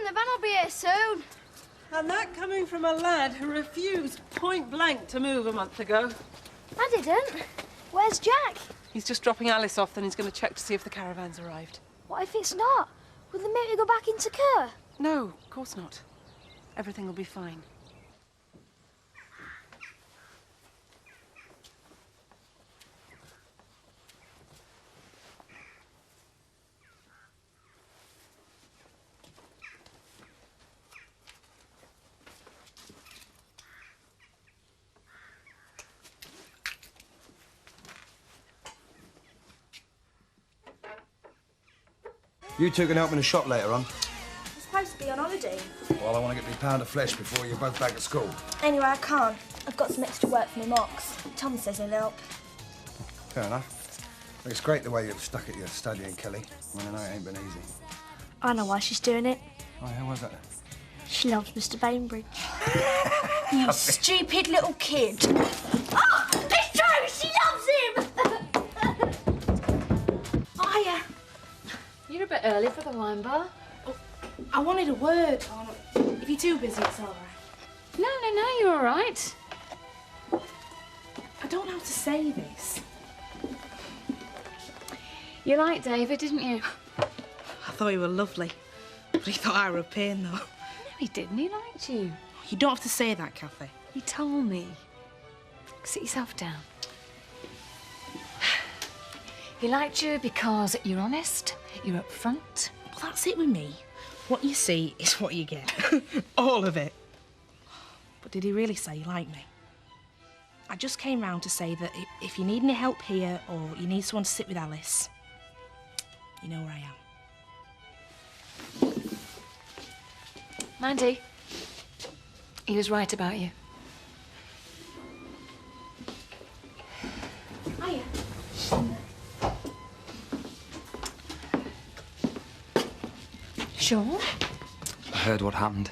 the van will be here soon. And that coming from a lad who refused point blank to move a month ago. I didn't. Where's Jack? He's just dropping Alice off, then he's going to check to see if the caravan's arrived. What if it's not? Will they make me go back into Kerr? No, of course not. Everything will be fine. You two can help me in the shop later on. I'm supposed to be on holiday. Well, I want to get me a pound of flesh before you're both back at school. Anyway, I can't. I've got some extra work for my mocks. Tom says he'll help. Fair enough. It's great the way you've stuck at your studying, Kelly. I mean, I know it ain't been easy. I know why she's doing it. Oh, yeah, why's that then? She loves Mr. Bainbridge. You stupid little kid. Oh, it's true! She loves him! Hiya. You're a bit early for the wine bar. Oh, I wanted a word. Oh, if you're too busy, it's all right. No, you're all right. I don't know how to say this. You liked David, didn't you? I thought you were lovely, but he thought I were a pain, though. No, he didn't. He liked you. You don't have to say that, Kathy. He told me. Sit yourself down. He liked you because you're honest, you're upfront. Well, that's it with me. What you see is what you get. All of it. But did he really say he liked me? I just came round to say that if you need any help here or you need someone to sit with Alice, you know where I am. Mandy, he was right about you. Hiya. Sure? I heard what happened.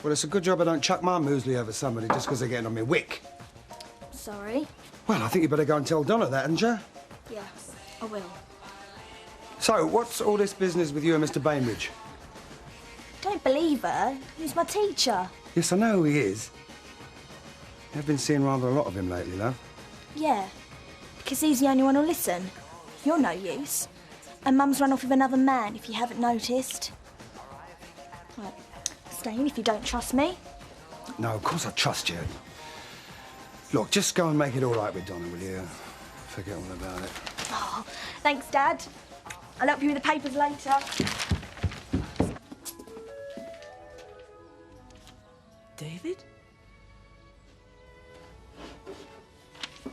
Well, it's a good job I don't chuck my muesli over somebody just because they're getting on me wick. Sorry. Well, I think you better go and tell Donna that, hadn't you? Yeah, I will. So, what's all this business with you and Mr. Bainbridge? Don't believe her. He's my teacher. Yes, I know who he is. I've been seeing rather a lot of him lately, love. Yeah, because he's the only one who'll listen. You're no use. And Mum's run off with another man, if you haven't noticed. Right, stay in if you don't trust me. No, of course I trust you. Look, just go and make it all right with Donna, will you? Forget all about it. Oh, thanks, Dad. I'll help you with the papers later. David?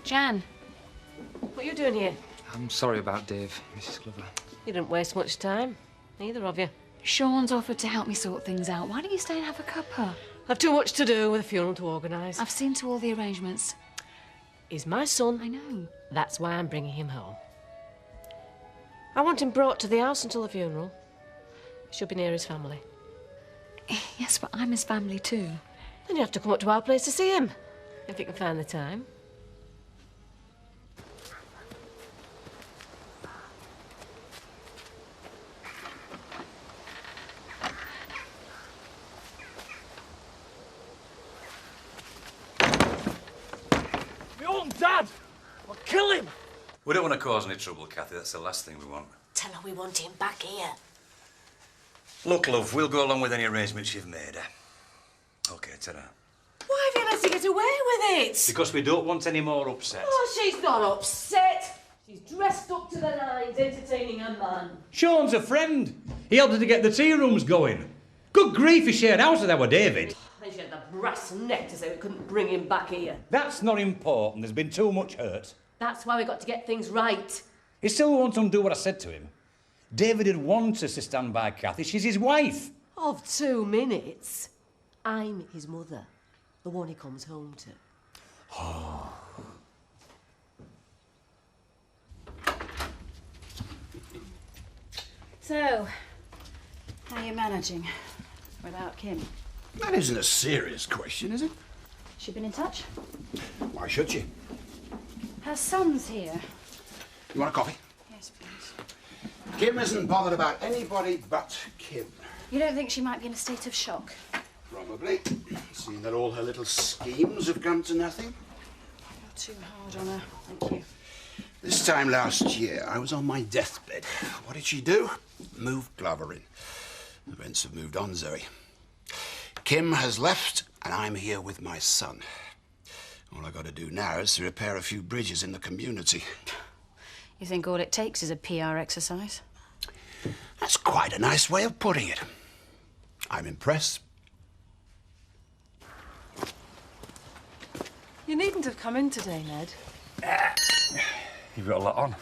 Jan, What are you doing here? I'm sorry about Dave, Mrs. Glover. You didn't waste much time, neither of you. Sean's offered to help me sort things out. Why don't you stay and have a cuppa? I've too much to do with a funeral to organise. I've seen to all the arrangements. He's my son. I know. That's why I'm bringing him home. I want him brought to the house until the funeral. He should be near his family. Yes, but I'm his family too. Then you have to come up to our place to see him, if you can find the time. Dad! I'll kill him! We don't want to cause any trouble, Kathy. That's the last thing we want. Tell her we want him back here. Look, love, we'll go along with any arrangements you've made. OK, ta-ra. Why have you let her get away with it? Because we don't want any more upset. Oh, she's not upset. She's dressed up to the nines, entertaining a man. Sean's a friend. He helped her to get the tea rooms going. Good grief, he shared house with our David. And she had the brass neck to say we couldn't bring him back here. That's not important. There's been too much hurt. That's why we got to get things right. He still won't undo what I said to him. David had wanted us to stand by Kathy. She's his wife. Of 2 minutes. I'm his mother, the one he comes home to. Oh. So, how are you managing without Kim? That isn't a serious question, is it? She been in touch? Why should she? Her son's here. You want a coffee? Yes, please. Kim isn't bothered about anybody but Kim. You don't think she might be in a state of shock? Probably. Seeing that all her little schemes have come to nothing. You're too hard on her. Thank you. This time last year, I was on my deathbed. What did she do? Move Glover in. Events have moved on, Zoe. Kim has left, and I'm here with my son. All I've got to do now is to repair a few bridges in the community. You think all it takes is a PR exercise? That's quite a nice way of putting it. I'm impressed. You needn't have come in today, Ned. You've got a lot on.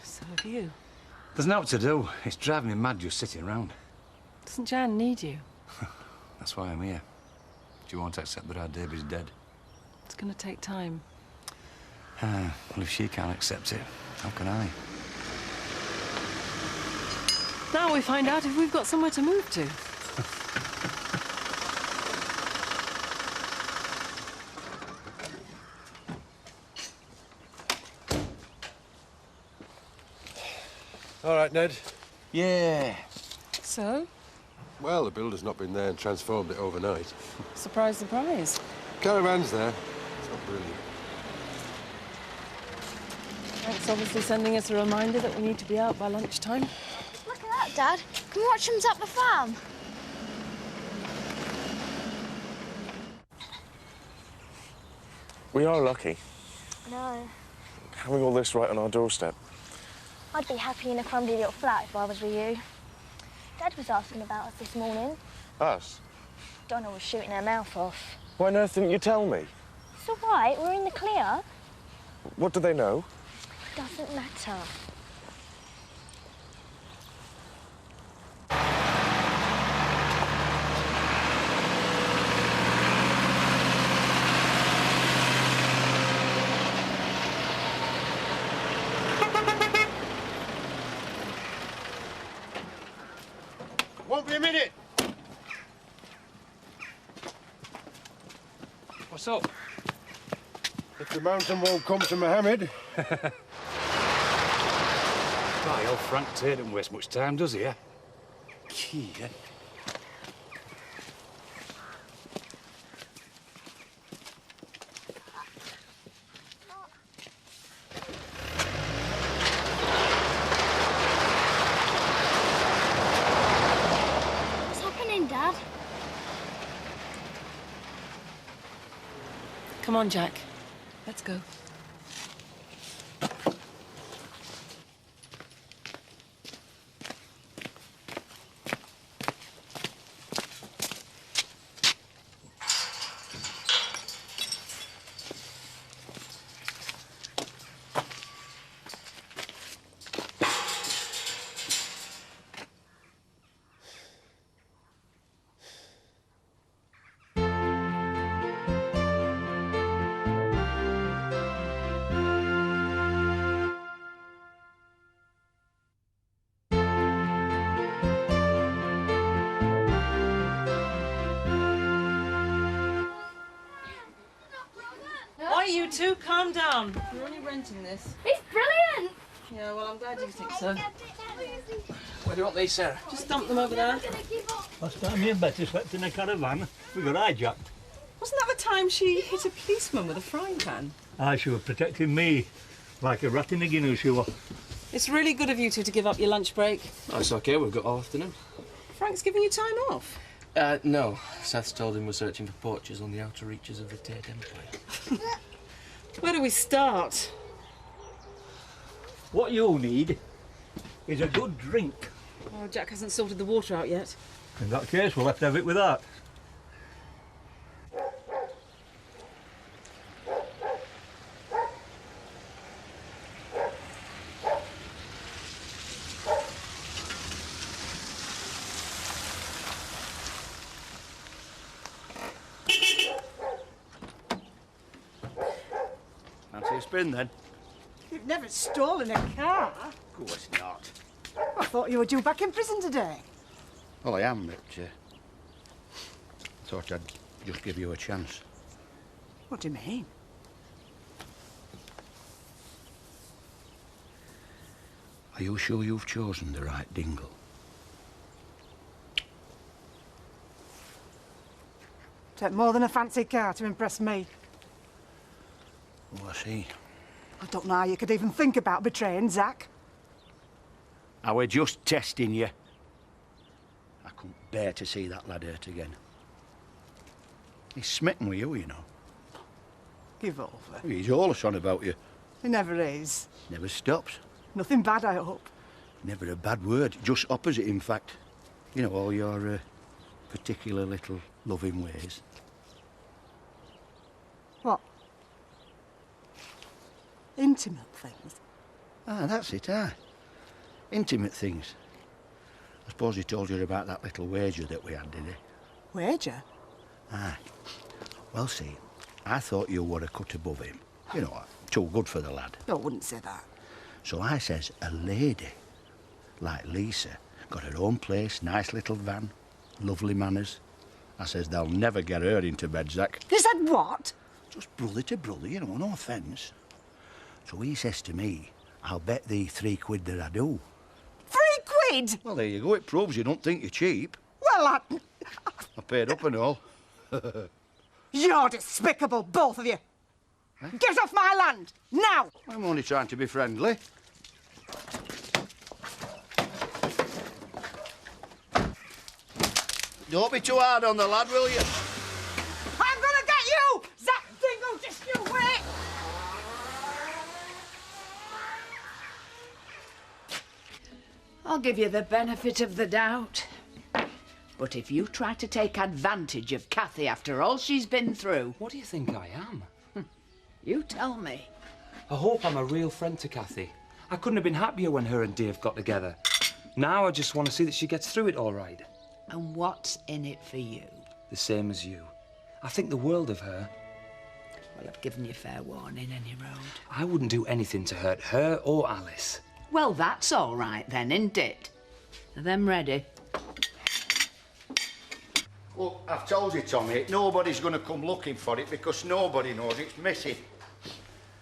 So have you. There's naught to do. It's driving me mad just sitting around. Doesn't Jan need you? That's why I'm here. She won't accept that our David's dead. It's going to take time. Well, if she can't accept it, how can I? Now we find out if we've got somewhere to move to. All right, Ned. Yeah. So? Well, the builder's not been there and transformed it overnight. Surprise, surprise. Caravan's there. It's not brilliant. Frank's obviously sending us a reminder that we need to be out by lunchtime. Look at that, Dad. Can we watch them tap the farm? We are lucky, No. having all this right on our doorstep. I'd be happy in a crumbly little flat if I was with you. Dad was asking about us this morning. Us? Donna was shooting her mouth off. Why on earth didn't you tell me? It's all right, we're in the clear. What do they know? Doesn't matter. Won't be a minute. What's up? If the mountain won't come to Mohammed. Right, old Frank Tate doesn't waste much time, does he, eh? Key, eh? What's happening, Dad? Come on, Jack. Let's go. Why, you two, calm down. You're only renting this. It's brilliant! Yeah, well, I'm glad you think so. Where do you want these, Sarah? Just dump them over there. Last time me and Betty slept in a caravan, we got hijacked. Wasn't that the time she hit a policeman with a frying pan? Aye, she was protecting me, like a rat in a guinea she was. It's really good of you two to give up your lunch break. Oh, it's okay, we've got all afternoon. Frank's giving you time off. No. Seth's told him we're searching for poachers on the outer reaches of the Tate Empire. Where do we start? What you'll need is a good drink. Oh, Jack hasn't sorted the water out yet. In that case, we'll have to have it with that. Fancy a spin, then? You've never stolen a car. Of course not. I thought you were due back in prison today. Well, I am, but thought I'd just give you a chance. What do you mean? Are you sure you've chosen the right dingle? Take more than a fancy car to impress me. Oh, I see. I don't know how you could even think about betraying Zach. I were just testing you. I couldn't bear to see that lad hurt again. He's smitten with you, you know. Give over. He's always on about you. He never is. Never stops. Nothing bad, I hope. Never a bad word. Just opposite, in fact. You know, all your particular little loving ways. What? Intimate things? Ah, that's it, intimate things. I suppose he told you about that little wager that we had, did he? Wager? Aye. Well, see, I thought you were a cut above him. You know, too good for the lad. No, I wouldn't say that. So I says, a lady, like Lisa, got her own place, nice little van, lovely manners. I says, they'll never get her into bed, Zach. You said what? Just brother to brother, you know, no offence. So he says to me, I'll bet thee £3 that I do. £3? Well, there you go. It proves you don't think you're cheap. Well, I paid up and all. You're despicable, both of you. Huh? Get off my land, now! I'm only trying to be friendly. Don't be too hard on the lad, will you? I'm gonna get you! Zach Dingle, just you wait! I'll give you the benefit of the doubt. But if you try to take advantage of Kathy after all she's been through... What do you think I am? You tell me. I hope I'm a real friend to Kathy. I couldn't have been happier when her and Dave got together. Now I just want to see that she gets through it all right. And what's in it for you? The same as you. I think the world of her. Well, I've given you fair warning, any road. I wouldn't do anything to hurt her or Alice. Well, that's all right then, isn't it? Are them ready? Well, I've told you, Tommy, nobody's going to come looking for it because nobody knows it's missing.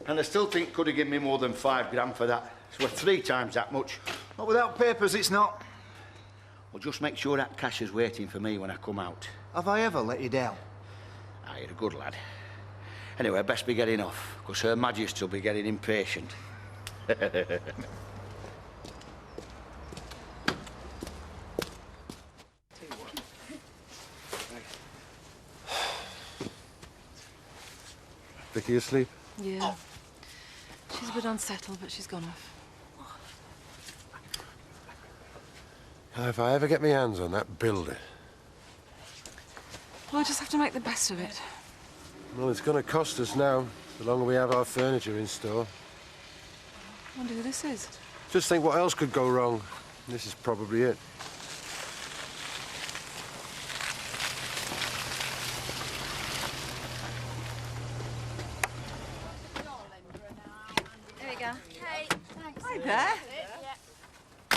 And I still think could have given me more than £5 for that. It's worth 3 times that much. But without papers, it's not. Well, just make sure that cash is waiting for me when I come out. Have I ever let you down? Ah, you're a good lad. Anyway, best be getting off, because Her Majesty will be getting impatient. Vicky asleep? Yeah. She's a bit unsettled, but she's gone off. If I ever get my hands on that builder... Well, I just have to make the best of it. Well, it's going to cost us now, the longer we have our furniture in store. I wonder who this is. Just think what else could go wrong. This is probably it. There we go. Hey, thanks. Hi there.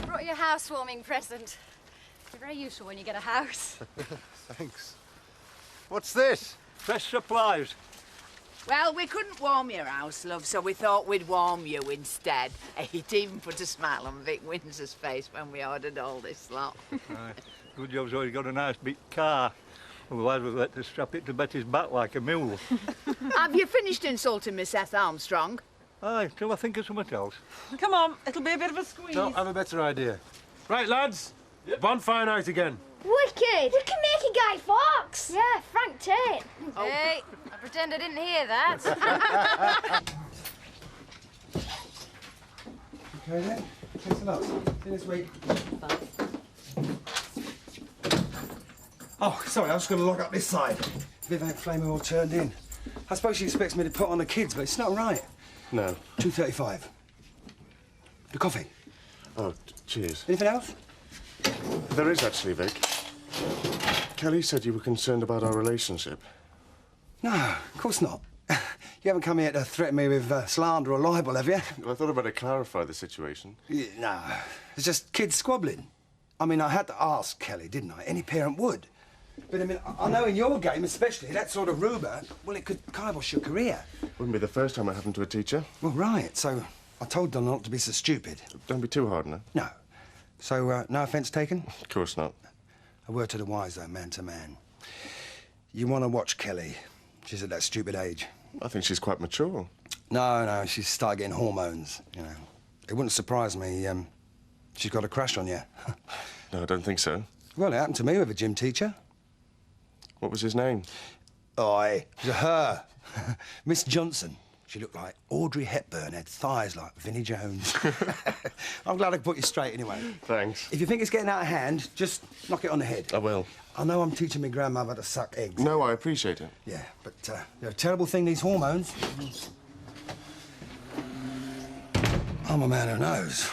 Brought you a housewarming present. It's very useful when you get a house. Thanks. What's this? Fresh supplies. Well, we couldn't warm your house, love, so we thought we'd warm you instead. It even put a smile on Vic Windsor's face when we ordered all this lot. Right. Good job's always got a nice big car. Otherwise we'll have to strap it to Betty's back like a mule. Have you finished insulting Miss Seth Armstrong? Aye, till I think of something else. Come on, it'll be a bit of a squeeze. No, I have a better idea. Right, lads. Bonfire night again. Wicked! We can make a Guy Fawkes! Yeah, Frank Tate. Hey, I pretend I didn't hear that. Okay then. Thanks a lot. See you this week. Bye. Oh, sorry, I was going to lock up this side. Viv ain't flaming all turned in. I suppose she expects me to put on the kids, but it's not right. No. 2:35. The coffee. Oh, cheers. Anything else? There is actually, Vic. Kelly said you were concerned about our relationship. No, of course not. You haven't come here to threaten me with slander or libel, have you? Well, I thought I'd better clarify the situation. Yeah, no, it's just kids squabbling. I mean, I had to ask Kelly, didn't I? Any parent would. But, I mean, I know in your game especially, that sort of rumour, well, it could kibosh your career. Wouldn't be the first time it happened to a teacher. Well, right, so I told them not to be so stupid. Don't be too hard on her. No. So, no offence taken? Of course not. A word to the wise, though, man to man. You want to watch Kelly. She's at that stupid age. I think she's quite mature. No, she's started getting hormones, you know. It wouldn't surprise me, she's got a crush on you. No, I don't think so. Well, it happened to me with a gym teacher. What was his name? It was her. Miss Johnson. She looked like Audrey Hepburn, had thighs like Vinnie Jones. I'm glad I could put you straight anyway. Thanks. If you think it's getting out of hand, just knock it on the head. I will. I know I'm teaching my grandmother to suck eggs. No, I appreciate it. Yeah, but, you know, terrible thing, these hormones. I'm a man who knows.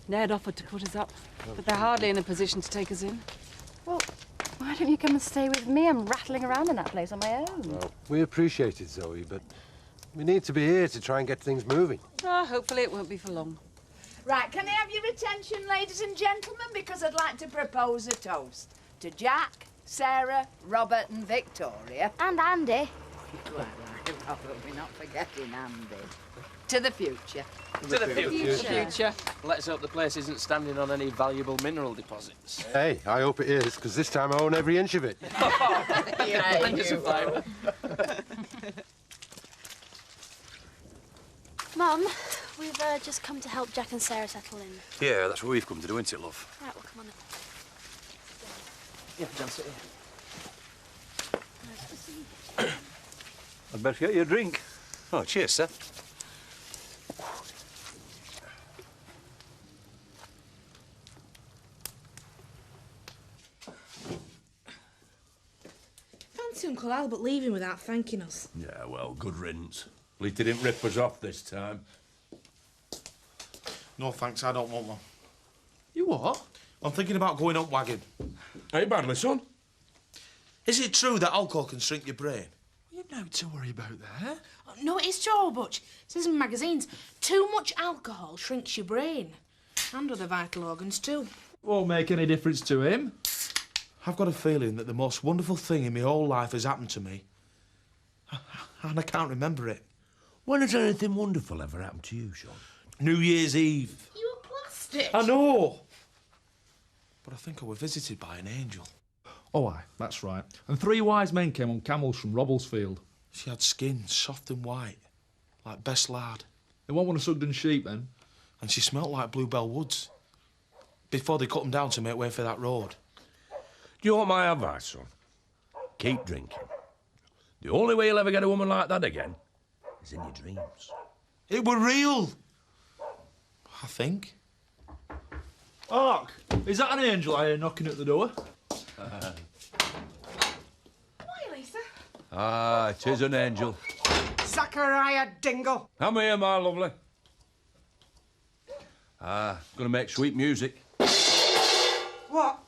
Ned offered to put us up, but they're hardly in a position to take us in. Well, why don't you come and stay with me? I'm rattling around in that place on my own. Well, We appreciate it, Zoe, but we need to be here to try and get things moving. Hopefully it won't be for long. Right, can I have your attention, ladies and gentlemen, because I'd like to propose a toast to Jack, Sarah, Robert and Victoria. And Andy. Quite right, Robert, we're not forgetting Andy. To the future. To the future. Let's hope the place isn't standing on any valuable mineral deposits. Hey, I hope it is, because this time I own every inch of it. Yeah, you Mum, we've just come to help Jack and Sarah settle in. Yeah, that's what we've come to do, isn't it, love? Right, well, come on then. Yeah, John, sit here. I'd best get you a drink. Oh, cheers, sir. Fancy Uncle Albert leaving without thanking us. Yeah, well, good riddance. At least he didn't rip us off this time. No thanks, I don't want one. You what? I'm thinking about going up wagon. Hey, badly, son. Is it true that alcohol can shrink your brain? You know to worry about that. No, it is true, Butch. It says in magazines, too much alcohol shrinks your brain. And other vital organs, too. Won't make any difference to him. I've got a feeling that the most wonderful thing in my whole life has happened to me. And I can't remember it. When has anything wonderful ever happened to you, Sean? New Year's Eve. You were plastic. I know. But I think I was visited by an angel. Oh, aye, that's right. And 3 wise men came on camels from Robblesfield. She had skin soft and white, like best lard. They weren't one of Sugden's sheep, then? And she smelt like Bluebell Woods. Before they cut them down to make way for that road. Do you want my advice, son? Keep drinking. The only way you'll ever get a woman like that again is in your dreams. It were real. I think. Hark! Is that an angel I hear knocking at the door? Why, Lisa? Ah, it is an angel. Zachariah Dingle. Come here, my lovely. Gonna make sweet music. What?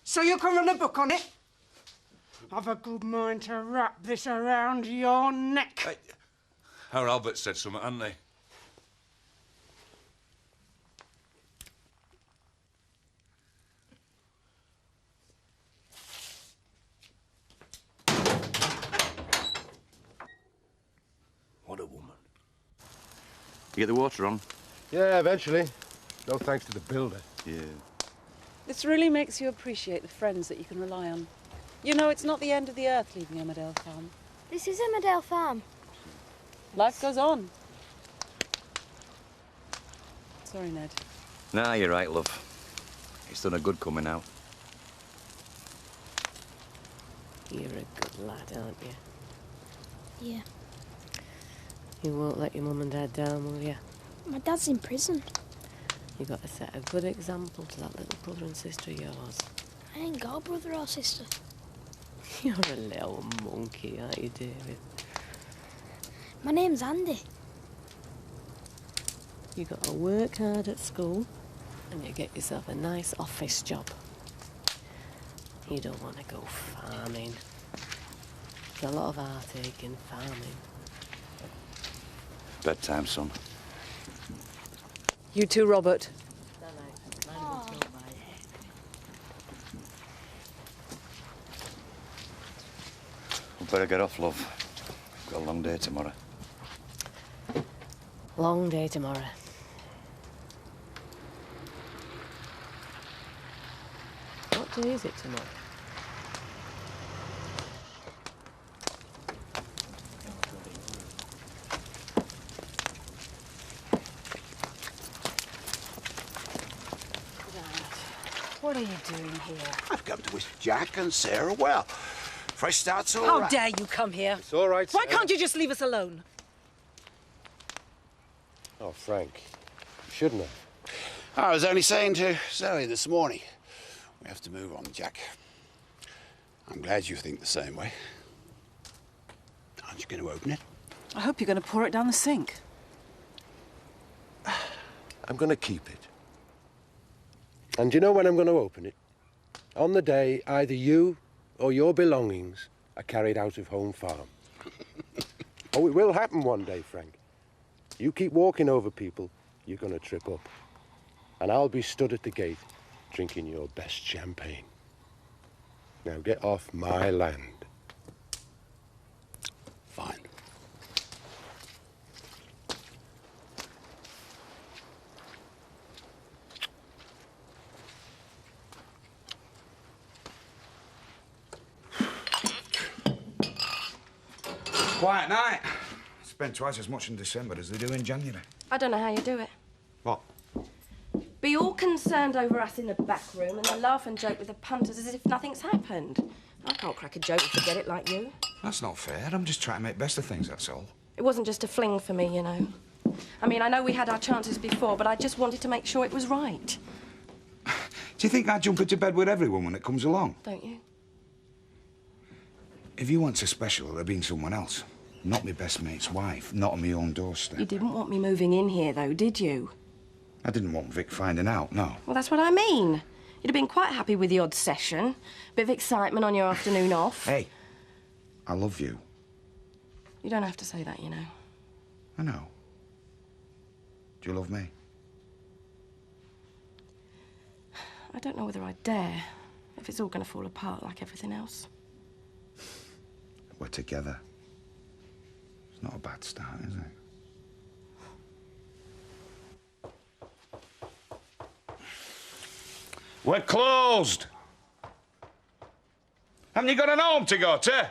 So you can run a book on it? I've a good mind to wrap this around your neck. Our Albert said something, hadn't he? What a woman. You get the water on? Yeah, eventually. No thanks to the builder. Yeah. This really makes you appreciate the friends that you can rely on. You know, it's not the end of the earth leaving Emmerdale Farm. This is Emmerdale Farm. Life goes on. Sorry, Ned. Nah, you're right, love. It's done a good coming out. You're a good lad, aren't you? Yeah. You won't let your mum and dad down, will you? My dad's in prison. You got to set a good example to that little brother and sister of yours. I ain't got a brother or sister. You're a little monkey, aren't you, David? My name's Andy. You got to work hard at school and you get yourself a nice office job. You don't want to go farming. There's a lot of heartache in farming. Bedtime, son. You too, Robert. We better get off, love. Got a long day tomorrow. Long day tomorrow. What day is it tomorrow? What are you doing here? I've come to wish Jack and Sarah well. Fresh start's all How right. dare you come here? It's all right, Why Sarah. can't you just leave us alone? Oh, Frank, you shouldn't have. I was only saying to Zoe this morning, we have to move on, Jack. I'm glad you think the same way. Aren't you going to open it? I hope you're going to pour it down the sink. I'm going to keep it. And do you know when I'm going to open it? On the day either you or your belongings are carried out of home farm. Oh, it will happen one day, Frank. You keep walking over people, you're going to trip up. And I'll be stood at the gate, drinking your best champagne. Now get off my land. Fine. Quiet night. Spend twice as much in December as they do in January. I don't know how you do it. What? Be all concerned over us in the back room and then laugh and joke with the punters as if nothing's happened. I can't crack a joke and forget it like you. That's not fair. I'm just trying to make best of things, that's all. It wasn't just a fling for me, you know. I mean, I know we had our chances before, but I just wanted to make sure it was right. Do you think I jump into bed with everyone when it comes along? Don't you? If you weren't so special, it'd have been someone else. Not my best mate's wife, not on my own doorstep. You didn't want me moving in here, though, did you? I didn't want Vic finding out, no. Well, that's what I mean. You'd have been quite happy with the odd session. Bit of excitement on your afternoon off. Hey, I love you. You don't have to say that, you know. I know. Do you love me? I don't know whether I dare, if it's all going to fall apart like everything else. We're together. It's not a bad start, is it? We're closed. Haven't you got an home to go to?